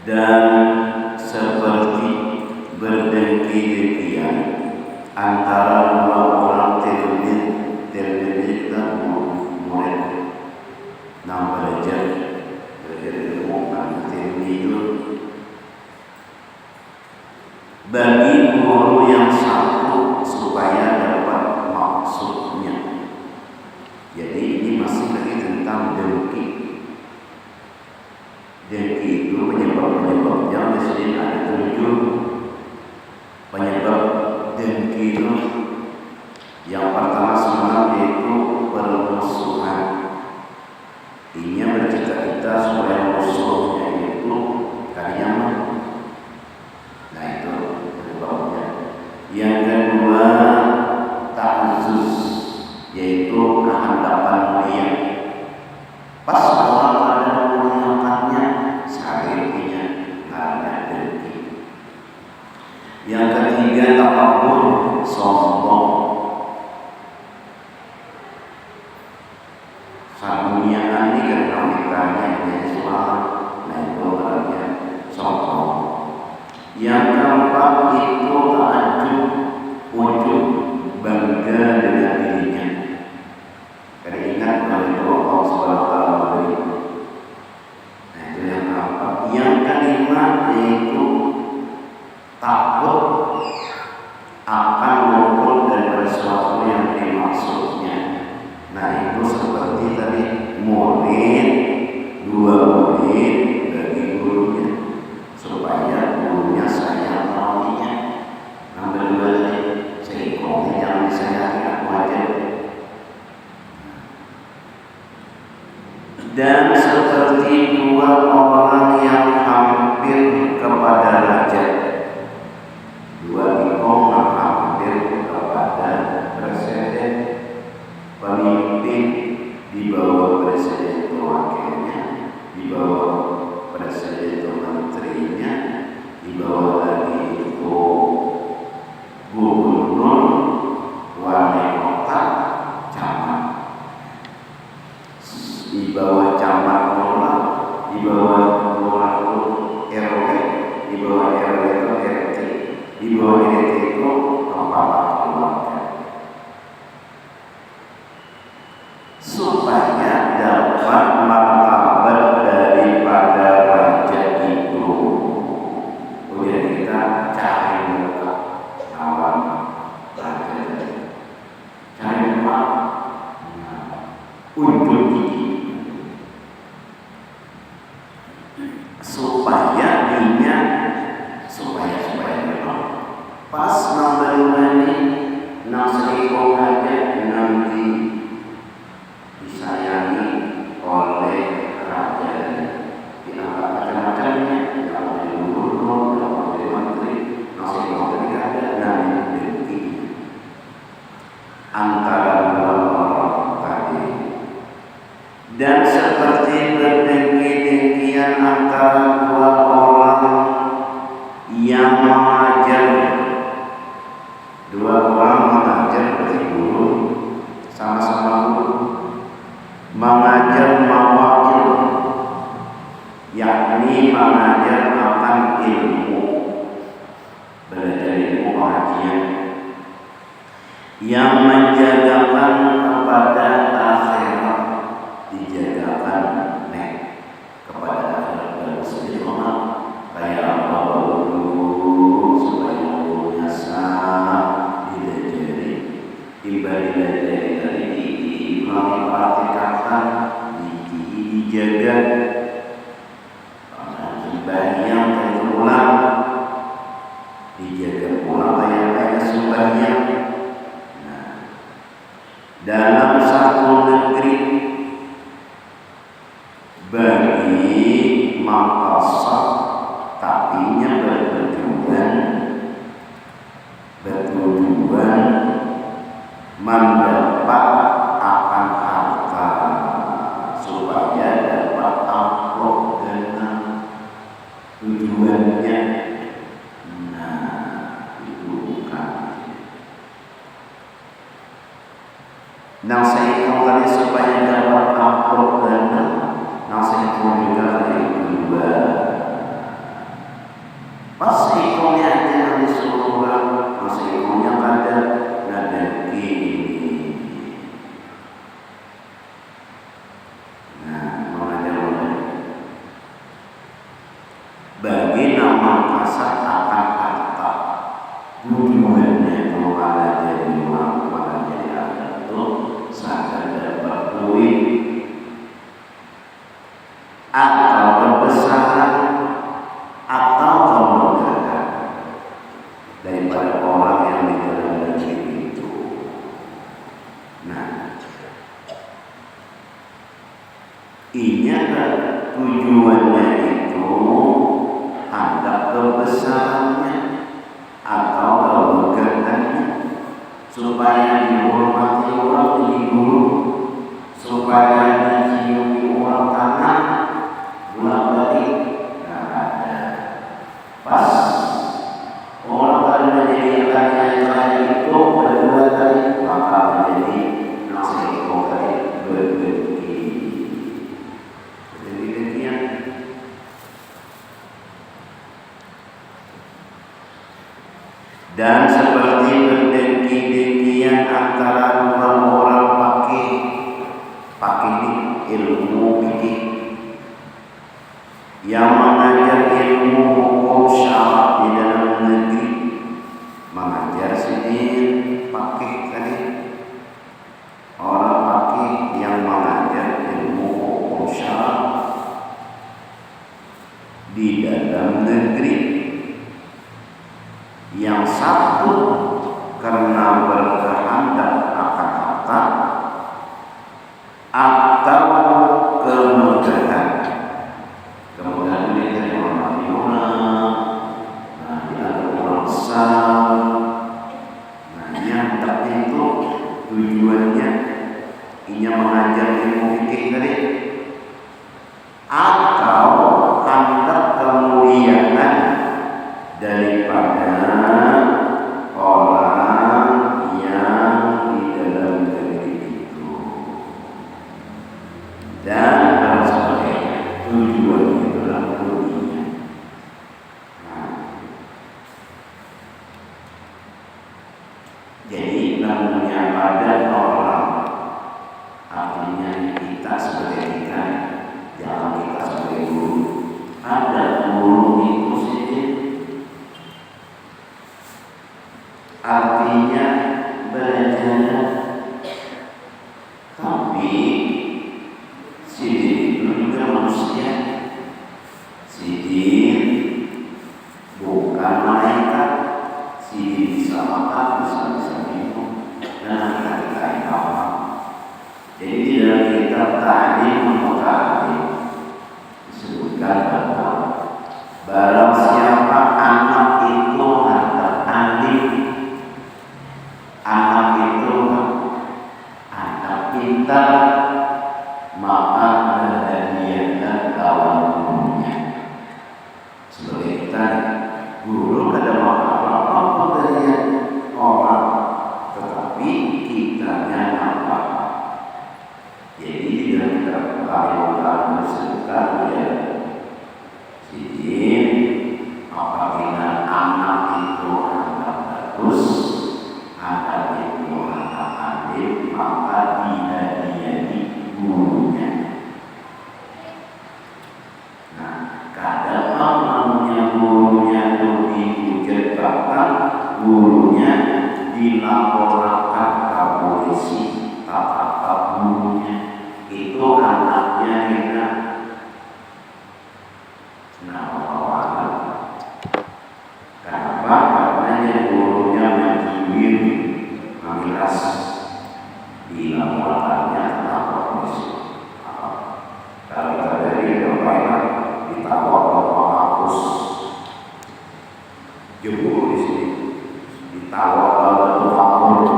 dan seperti berdengki-dengkian antara dua orang tilmid dan murid yang belajar ilmu tilmid bagi guru yang satu supaya dapat maksudnya. Jadi ini masih lagi tentang dengki. Dengki itu penyebab-penyebabnya di sini ada 7 penyebab dengki itu. Yang pertama sebenarnya yaitu permusuhan. Ini bercita-cita supaya musuhnya itu tadinya menang. Nah itu penyebabnya. Yang kedua ta'azzuz, yaitu kehadapan mulia. Pas orang ada memuliakannya, sakitnya karena dengki. Yang ketiga takabur, sombong. Saruniaan ini karena mikirnya menjadi suara, nah itu artinya sombong. Yang keempat itu ta'ajub, ujub, bangga dengan dirinya. Karena ingat bahwa itu Allah SWT beri. Nah itu yang keempat. Yang kelima yaitu takut akan luput dari sesuatu yang dimaksudnya. Nah itu seperti tadi murid, 2 murid bagi gurunya supaya gurunya sayang tahunya. Yang kedua tadi seikongnya jangan disayangi aku aja. Dan seperti 2 orang yang hampir supaya dinya supaya pas nambah nang seriko aja nanti disayangi oleh raja, dianggap macam-macamnya, yang oleh gubernur, yang oleh menteri, nang seriko ada nanti dengki antara dua orang tadi, dan seperti berdengki-dengkian antara dua orang yang mengajar. Dua orang mengajar berarti guru, sama-sama guru, mengajar mawakil, yakni mengajar akan ilmu, belajar ilmu pengajian yang menjagakan kepada akhirat, dijagakan kepada akhirat dan istiqomah kayak apa dulu supaya umurnya sah ibadah dari mempraktikkan dijaga sembahyang terulang dijaga pula kayak sembahyang. Nah, dalam satu negeri bagi mengkosok tapinya bertujuan mendapat akan harta supaya dapat amplop dengan tujuannya. Nah, itu bukan. Nang saya kembali supaya dapat amplop dengan nang saya juga dari kedua. Pas ikonnya aja di seluruh pas ikonnya ada nada ini. Nah, mengajar bagi nama kasar akan harta tujuannya kalau ada jadi orang pada jadi ada itu sadar dapat duit atau kebesaran atau kemudahan daripada orang yang di dalam negeri itu. Nah, ini adalah tujuannya itu ada kebesarannya atau kemegahannya supaya dihormati orang di guru, supaya diciumi orang tangan bulan balik. Nah, ada pas orang tadi menjadi kaya itu berdua tadi maka menjadi nasi tadi berbagi. Jadi demikian. Dan seperti berdengki-dengkian antara dua orang pakai ilmu fikih yang mengajar ilmu hukum syara di dalam negeri, mengajar sendiri pakai tadi orang pakai yang mengajar ilmu hukum syara di dalam negeri. Yang satu karena berkehendak akan harta atau kemudahan ini dari orang Madinah, dianggap orang besar. Nah, yang tadi itu tujuannya ini mengajar ilmu fikih tadi atau hendak kemuliaan daripada orang Kadang namanya gurunya itu dihujat, bahkan gurunya dilaporkan ke polisi, apa gurunya itu anaknya kita. Nah, kenapa? Karena gurunya menjibir, memilas, dilaporkannya ke polisi. Kalau dari berbaik ditawar hapus, jebul di sini, ditawar hapus,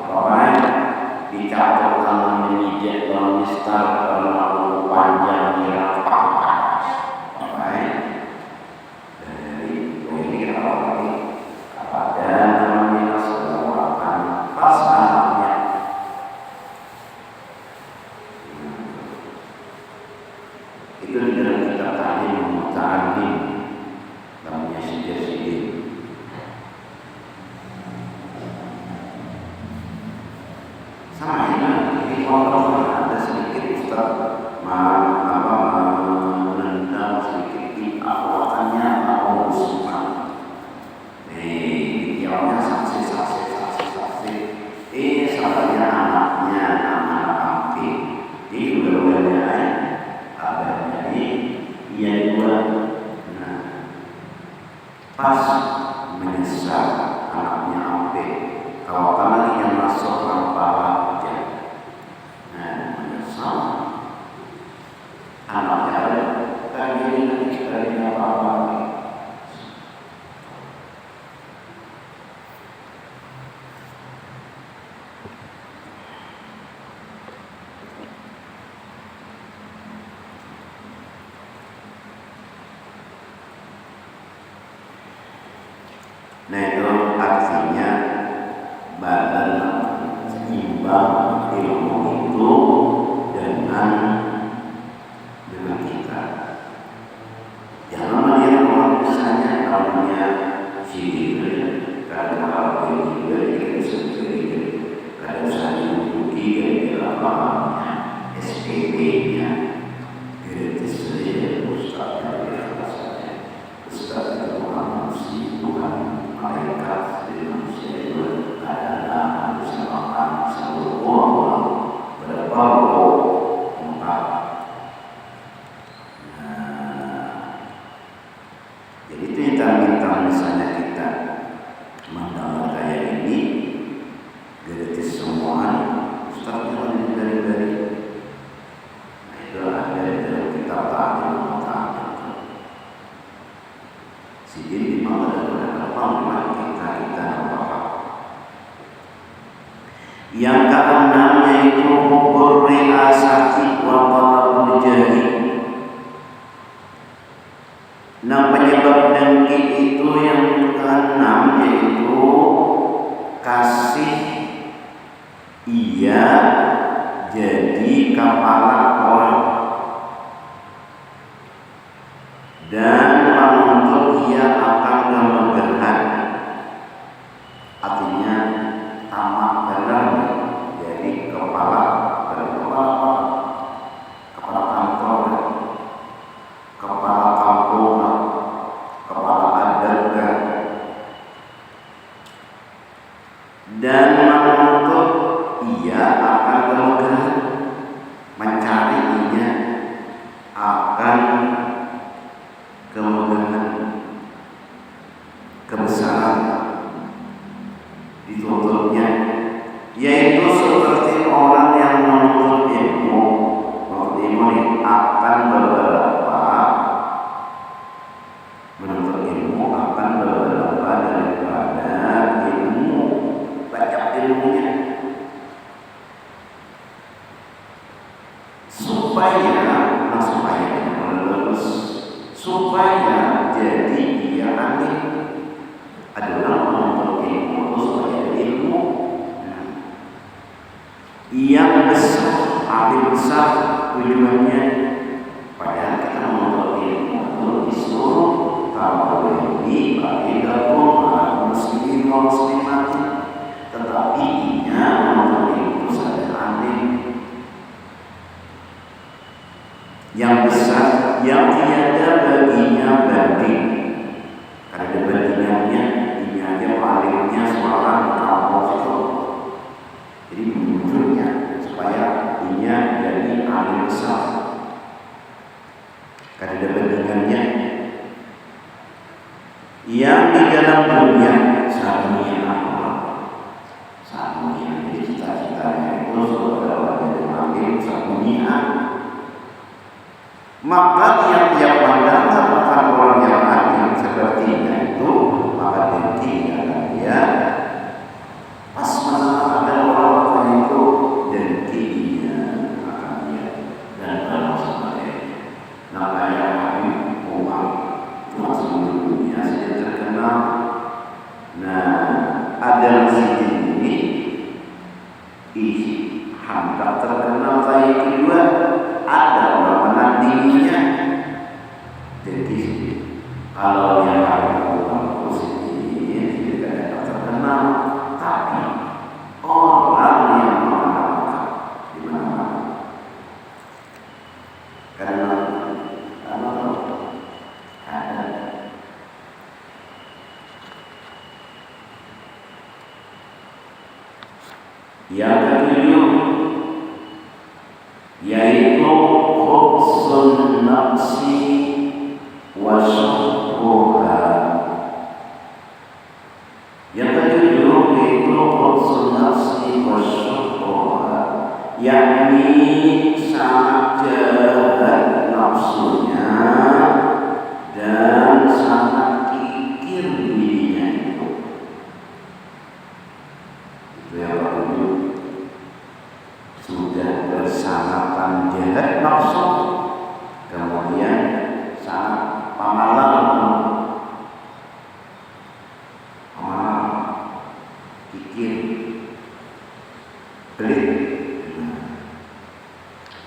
berbaik dicatat dalam meja dalam mistar karena panjang dirapah, berbaik dari ini kalau lagi ada namanya sebuah pas anaknya. Itu di dalam kitab Ta'lim Muta'allim namanya Sidin. Sama ini kalau ada sedikit Ustaz menendang sedikit awalannya atau musuhan. Diawalnya saksi. Salahnya anaknya anak kambing. Ini udah ada ia juga. Nah, pas menyesal anaknya ambil kalau lagi yang masuk tanpa aja. Nah, menyesal anaknya ada kan ini apa-apa. Nah itu artinya badan seimbang ilmu itu dengan kita. Jangan melihat orang misalnya namanya Sidin, karena kalau ini juga sendiri, kadang saya menunjuki dari namanya SPP-nya, gratis saja Ustaznya Ustaz itu bukan malaikat di manusia itu adalah manusia makan seluruh orang berapa tempat. Jadi itu yang minta misalnya kita mendengar kayak ini gratis semuanya Ustaz yang dari itu ada dalam kitab Ta'lim Sidin di mana memang kita apa? Yang keenam yaitu hubur riasati wa talabul jahi. Nah, penyebab dengki itu yang keenam yaitu kasih ia jadi kepala orang dan menuntut ia akan kemegahan, artinya tamak dalam jadi kepala kantor, kepala kampung, kepala adat, dan menuntut ia akan kemegahan, mencarinya akan kemegahan, kebesaran dituntutnya, yaitu seperti orang yang menuntut ilmu akan beberapa daripada ilmu, banyak ilmunya, supaya jadi dia alim. Ada orang menuntut ilmu supaya ilmu yang besar, alim besar tujuannya. Padahal kita menuntut ilmu itu disuruh kalau ini bagi gabung muslimin dan muslimat, tetapi dia menuntut ilmu sadar alim yang besar yang tiada bagi ada bandingannya, ini aja palingnya suara kampus itu. Jadi menunjuknya supaya ini jadi alim besar. Karena ada bandingannya. Yang di dalam dunia sahabatnya apa? Sahabatnya jadi cita-citanya itu saudara jadi alim sahabatnya. Maka tiap-tiap pandangan akan orang yang alim sepertinya itu maka dengkinya dia. Pas mana ada orang itu dengkinya akan dia dan dalam sebagainya. Namanya Habib Umar masuk dunia sudah terkenal. Nah, ada masjid ini Hamzah terkenal saya kedua ada orang menandinginya. Jadi kalau yang Habib positif tidak terkenal, tapi orang yang mengenalkan di mana-mana karena ada yang ketujuh yaitu hubsun nafsi wa syukuha. Yang ketujuh yaitu hubsun nafsi wa syukuha, yakni sangat jahat nafsunya dan sangat kikir dirinya itu yang ketujuh. Sudah bersangatan jahat nafsu, kemudian sangat pamalan, kikir, pelit.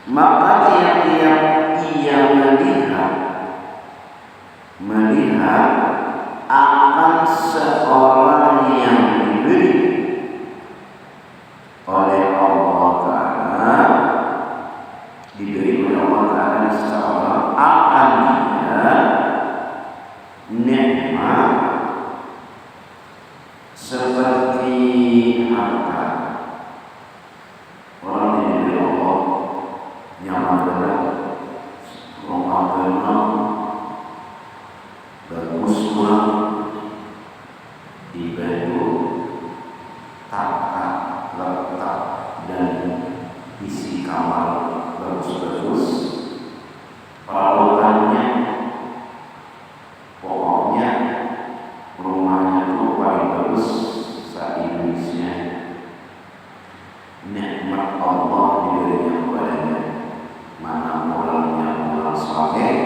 Maka tiap-tiap ia melihat akan seorang yang diberi oleh Allah Ta'ala, diberi oleh Allah Ta'ala seorang akan dia nikmat seperti harta. Orang yang diberi Allah nyaman berat, rumah benar, bagus pula, dibantu, tata letak dan isi kamar bagus-bagus, perabotannya, pokoknya rumahnya itu paling bagus se-Indonesia. Nikmat Allah diberinya kepadanya. Mana orangnya orang saleh,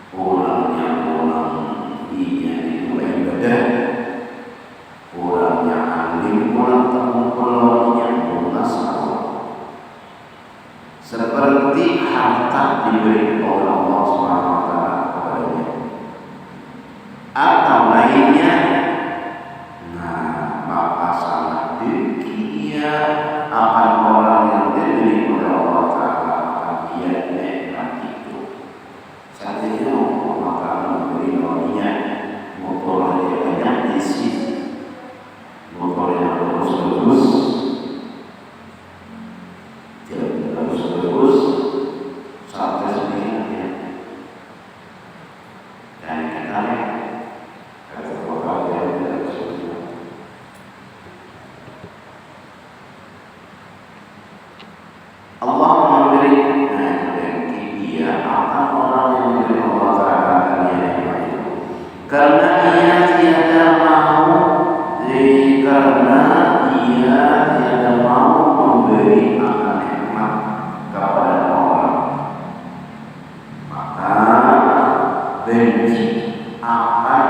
orangnya orang iya itu ibadah, orangnya alim, orang temu lunas Allah. Seperti harta diberi oleh Allah Subhanahu wa Ta'ala kepadanya. Atau lainnya, nah maka salah dia akan orang yang diberi oleh Allah Ta'ala akan dia nikmat itu. Saat itu Allah Ta'ala memberi dunia motor yang banyak diisi, motor yang bagus-bagus, jalan bagus-bagus, sampai sebenarnya dan kenal kata Allah yang tidak sesuai. Allah memberi dia akan orang yang diberi Allah Ta'ala karena ia tiada mau memberi akan nikmat kepada orang, maka benci akan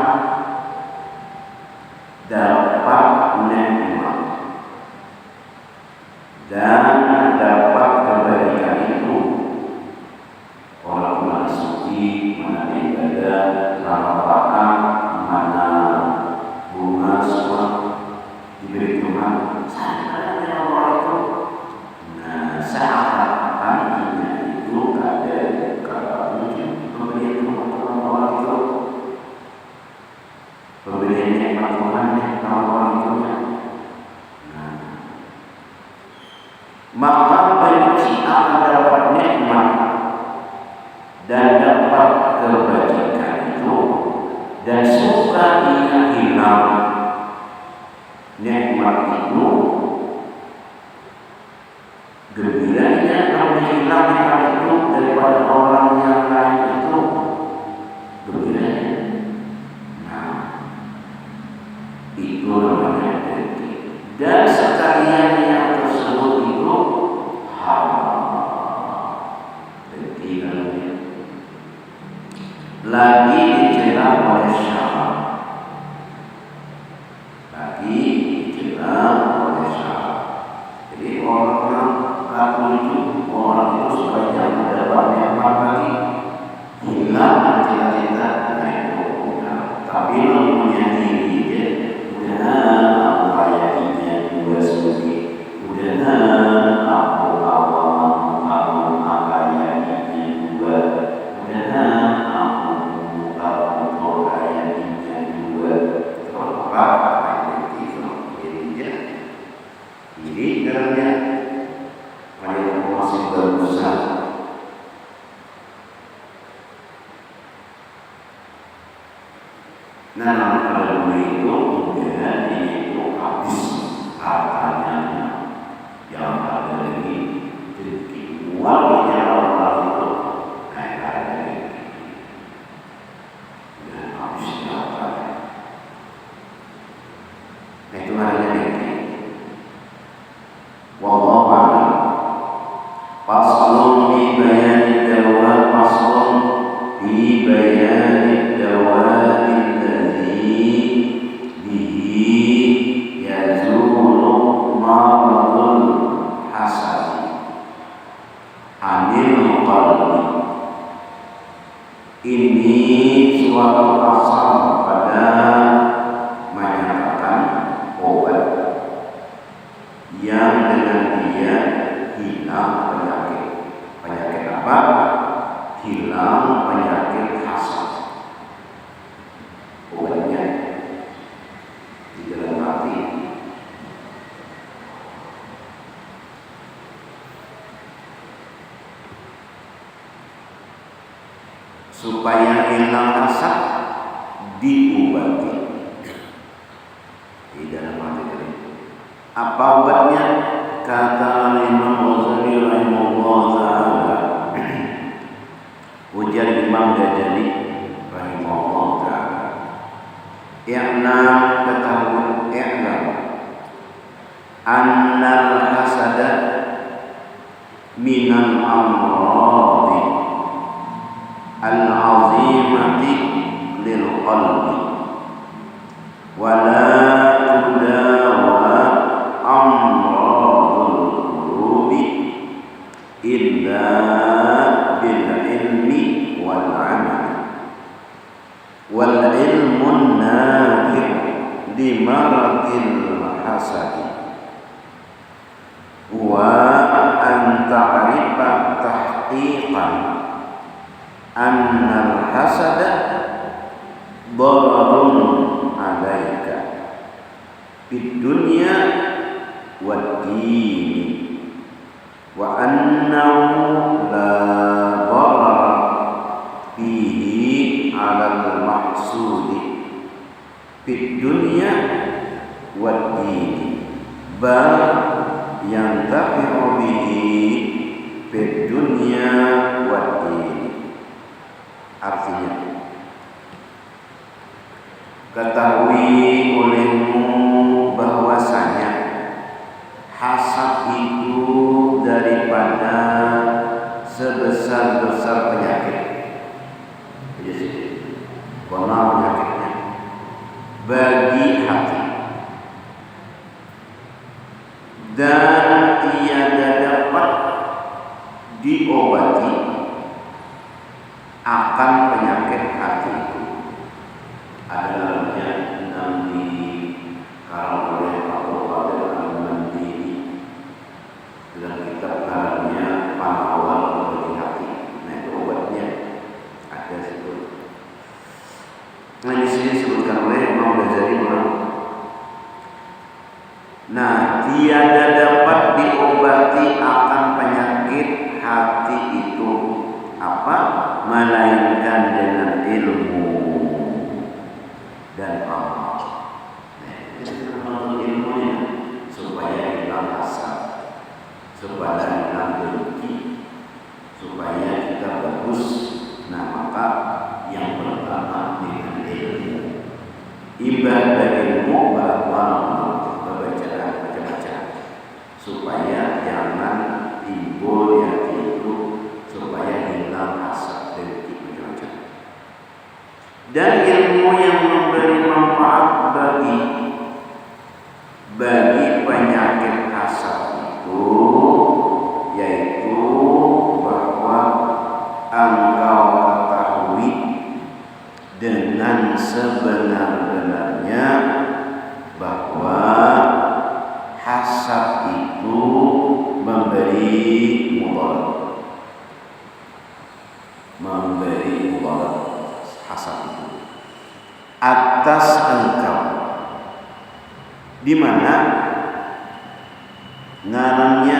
dapat nikmat dan dapat kebaikan itu. Orang mana suci, mana ibadah, mana mana bunga semua diberi Tuhan. Nah, seakan-akan itu ada kata mungkin pemberian Tuhan orang itu dan suka ia hilang nikmat itu, gembiranya kalau hilang nikmat itu daripada orang yang lain itu gembiranya. Nah, itu namanya dengki. Dan sekalian yang tersebut itu haram. Dengki namanya. Lagi dicela oleh syara. Lagi dicela oleh syara. Jadi orang Katolik, orang itu supaya mendapat nikmat lagi hilang cita-cita itu. Tapi punya diri dia, udah kayak ini juga sedikit, udah aku awal kayak ini juga, udah aku kayak ini juga. Apa itu? Jadi dalamnya masih berusaha. Nah, kalau itu kemudian itu habis hartanya yang ada lagi jadi uangnya orang itu naik lagi dan habis hartanya. Nah, itu hanya ini. Wallahu a'lam. Faslun fi bayani dawaa, faslun fi bayani dawaa alladhi bihi yazulu maradul hasad anil qalbi. Ini suatu pasal pada menyatakan obat yang dengan dia hilang penyakit. Penyakit apa? Hilang penyakit hasad. Obatnya di dalam hati. Supaya hilang hasad diobati di dalam hati ini. Apa obatnya? Kata Imam Ghazali rahimahullah ta'ala, ujar Imam Ghazali rahimahullah ta'ala, i'lam, ketahui, i'lam annal hasada minal amradi al-azimati lil qalbi wala tudawa amradul qulubi illa bil ilmi wal amal wal ilmun nafi' li maradil hasadi wa an ta'rifa tahqiqan annal hasada dararun alaika fid dunya wad din wa annahu la darara fihi 'alal mahsudi fid dunya wad din bal yantafi'u bihi fid dunya wad din. Artinya, ketahui olehmu bahwasanya hasad itu daripada sebesar-besar penyakit. Jadi, konon penyakitnya bagi hati dan tiada dapat diobati akan penyakit hati itu. Ada dalamnya yang dikarang oleh Abu Qadir Al-Mandini dalam kitab karangnya Pahlawan bagi hati. Nah, itu obatnya ada situ. Nah, di sini disebutkan oleh Imam Ghazali ulang. Nah, tiada dapat diobati akan penyakit hati itu apa? Melainkan dengan ilmu. dan amal. Nah, kita menuntut ilmunya supaya hilang hasad, supaya hilang dengki, supaya kita bagus. Nah, maka yang pertama dengan ilmu, ibadah ilmu bahwa baca-baca supaya jangan timbul itu, supaya hilang hasad dengki macam-macam. Dan ilmu yang memberi manfaat bagi penyakit hasad itu, yaitu bahwa engkau ketahui dengan sebenar-benarnya bahwa hasad itu memberi mudarat hasad itu atas engkau, di mana ngarannya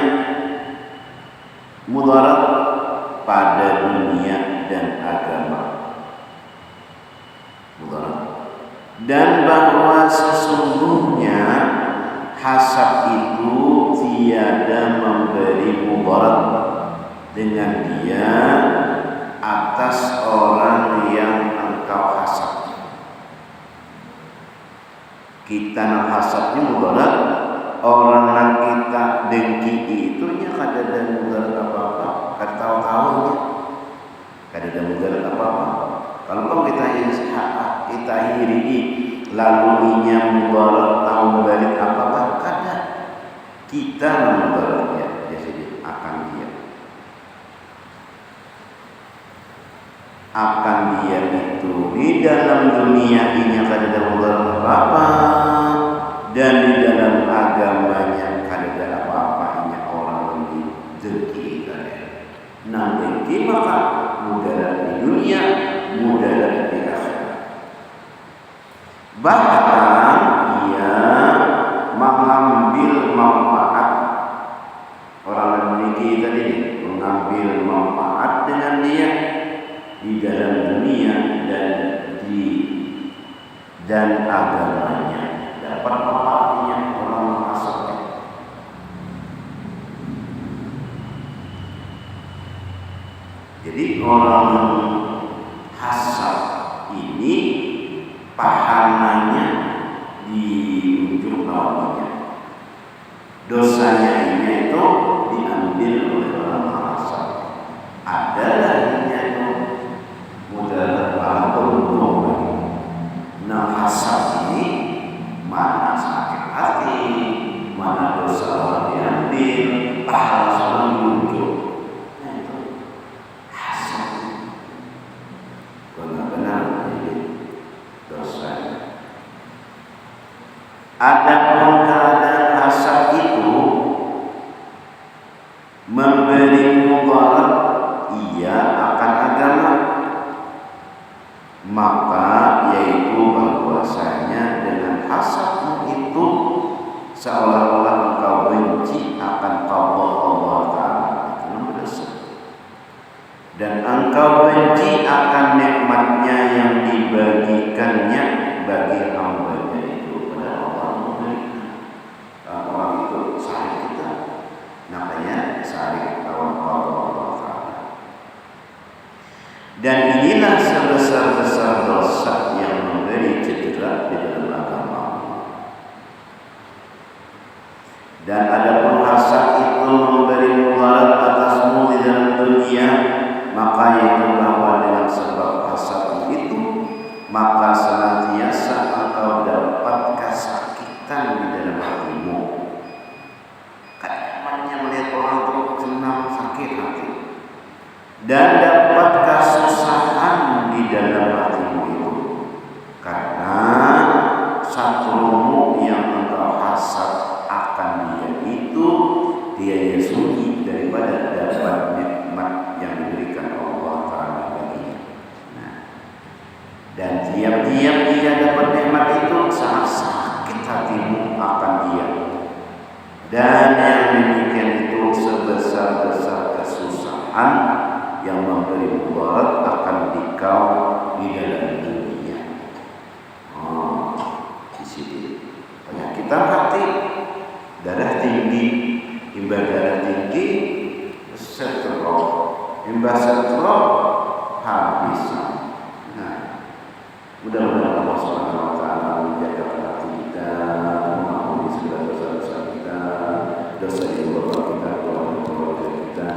mudarat pada dunia dan agama, mudarat, dan bahwa sesungguhnya hasad itu tiada memberi mudarat dengan dia atas orang yang engkau hasad. Kita nak hasadnya mudarat, orang yang kita dengki itu nya kada ada mudarat apa-apa, kada tahu-tahunya, kada ada mudarat apa-apa. Kalau kita iri lalu inya mudarat tahu balik apa-apa, kada. Kita mudaratnya jadi akan dia itu di dalam dunia ini kada ada mudarat apa-apa, dan di dalam agamanya kada ada apa-apa. Ini orang lebih dengki kada. Nah, dengki maka mudarat di dunia, mudarat di akhirat. Bahkan ia mengambil manfaat, orang yang memiliki tadi mengambil manfaat dengan dia di dalam dunia dan agamanya, dapat manfaatnya orang menghasad. Jadi orang hasad ini pahalanya diunjuk lawannya, dosanya ini itu diambil oleh orang hasad. Adalah itu mudarat pahala beruntung. Nah, hasad ini mana sakit hati, mana dosa orang diambil, pahala orang diunjuk. Nah, itu hasad benar-benar jadi dosa. Adapun keadaan hasad itu memberi mudarat ia akan agama, maka yaitu bahwasanya dengan hasadmu itu seolah-olah engkau benci akan qada Allah Ta'ala, itu berdosa. Dan engkau benci akan nikmatnya yang dibagikannya bagi hambanya itu. Pada Allah memberikan orang itu syarik kita, namanya syarik kawan Allah Ta'ala. Dan inilah sebesar-besar dosa yang memberi cedera di dalam agama. Dan adapun hasad itu memberi mudarat atasmu di dalam dunia, maka itu bahwa dengan sebab hasad itu, maka senantiasa engkau dapat kesakitan di dalam hatimu. Kadang-kadang melihat orang itu senang sakit hati, dan dapat kesusahan di dalam hatimu itu, karena satrumu yang engkau hasad akan dia itu, dia sunyi daripada dapat nikmat yang diberikan Allah Ta'ala baginya. Nah, dan tiap-tiap dia dapat nikmat itu sangat sakit hatimu akan dia, dan yang demikian itu sebesar-besar kesusahan yang memberi mudarat akan dikau di dalam dunia. hitam hati, darah tinggi, imbas darah tinggi, stroke, imbas stroke habis. Nah, mudah-mudahan Allah Subhanahu Wa Taala menjaga hati kita, mengampuni segala dosa-dosa kita, dosa ibu bapa kita, keluarga kita.